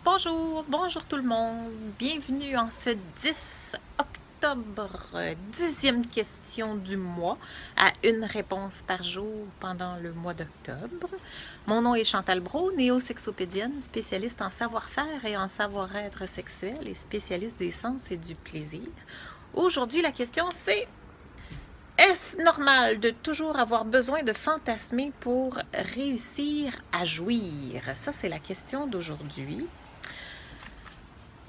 Bonjour, bonjour tout le monde. Bienvenue en ce 10 octobre, 10e question du mois, à une réponse par jour pendant le mois d'octobre. Mon nom est Chantal Brault, néo-sexopédienne, spécialiste en savoir-faire et en savoir-être sexuel et spécialiste des sens et du plaisir. Aujourd'hui, la question c'est: est-ce normal de toujours avoir besoin de fantasmer pour réussir à jouir? Ça, c'est la question d'aujourd'hui.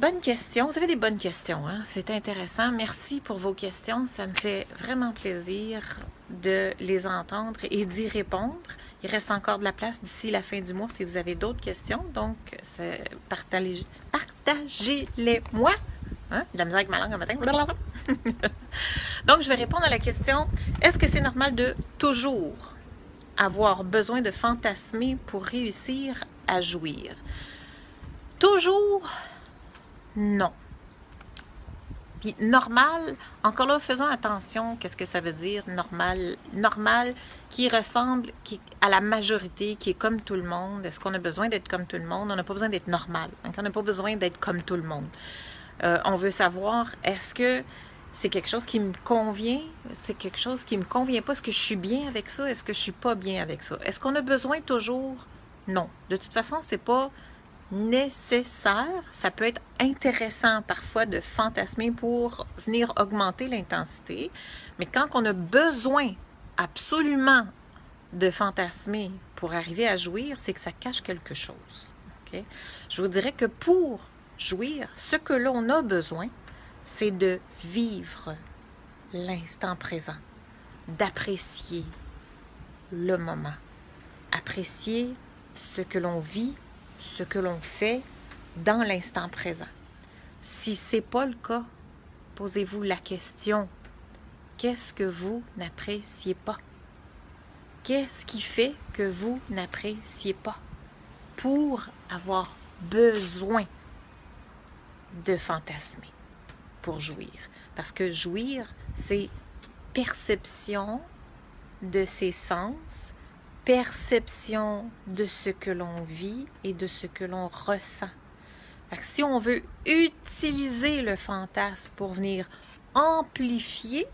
Bonne question. Vous avez des bonnes questions, hein? C'est intéressant. Merci pour vos questions. Ça me fait vraiment plaisir de les entendre et d'y répondre. Il reste encore de la place d'ici la fin du mois si vous avez d'autres questions. Donc, partagez-les-moi. Hein? De la misère avec ma langue un matin. Donc, je vais répondre à la question: est-ce que c'est normal de toujours avoir besoin de fantasmer pour réussir à jouir? Toujours, non. Puis normal, encore là, faisons attention, qu'est-ce que ça veut dire normal? Normal qui ressemble à la majorité, qui est comme tout le monde. Est-ce qu'on a besoin d'être comme tout le monde? On n'a pas besoin d'être normal. Donc, on n'a pas besoin d'être comme tout le monde. On veut savoir, est-ce que c'est quelque chose qui me convient? C'est quelque chose qui me convient pas? Est-ce que je suis bien avec ça? Est-ce que je suis pas bien avec ça? Est-ce qu'on a besoin toujours? Non. De toute façon, c'est pas nécessaire. Ça peut être intéressant parfois de fantasmer pour venir augmenter l'intensité. Mais quand on a besoin absolument de fantasmer pour arriver à jouir, c'est que ça cache quelque chose. Okay? Je vous dirais que pour jouir, ce que l'on a besoin, c'est de vivre l'instant présent, d'apprécier le moment, apprécier ce que l'on vit, ce que l'on fait dans l'instant présent. Si ce n'est pas le cas, posez-vous la question: qu'est-ce que vous n'appréciez pas? Qu'est-ce qui fait que vous n'appréciez pas pour avoir besoin de fantasmer pour jouir? Parce que jouir, c'est perception de ses sens, perception de ce que l'on vit et de ce que l'on ressent. Fait que si on veut utiliser le fantasme pour venir amplifier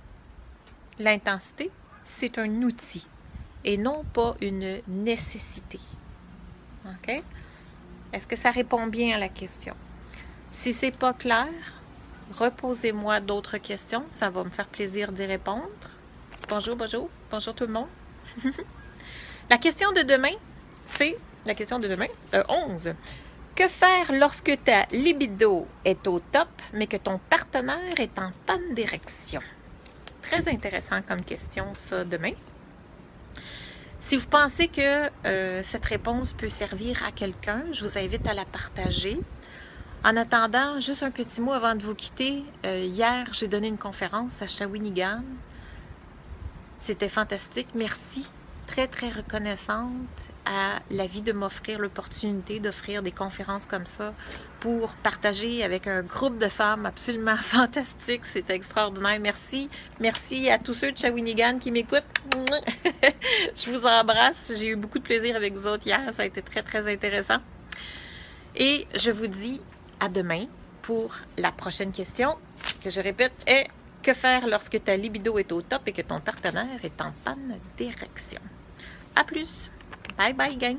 l'intensité, c'est un outil et non pas une nécessité. OK? Est-ce que ça répond bien à la question? Si c'est pas clair, reposez-moi d'autres questions. Ça va me faire plaisir d'y répondre. Bonjour, bonjour. Bonjour tout le monde. La question de demain, c'est la question de demain, 11. Que faire lorsque ta libido est au top, mais que ton partenaire est en panne d'érection? Très intéressant comme question, ça, demain. Si vous pensez que cette réponse peut servir à quelqu'un, je vous invite à la partager. En attendant, juste un petit mot avant de vous quitter. Hier, j'ai donné une conférence à Shawinigan. C'était fantastique. Merci. Très, très reconnaissante à la vie de m'offrir l'opportunité d'offrir des conférences comme ça pour partager avec un groupe de femmes absolument fantastique. C'était extraordinaire. Merci. Merci à tous ceux de Shawinigan qui m'écoutent. Je vous embrasse. J'ai eu beaucoup de plaisir avec vous autres hier. Ça a été très, très intéressant. Et je vous dis à demain pour la prochaine question, que je répète, est: que faire lorsque ta libido est au top et que ton partenaire est en panne d'érection? À plus! Bye bye, gang!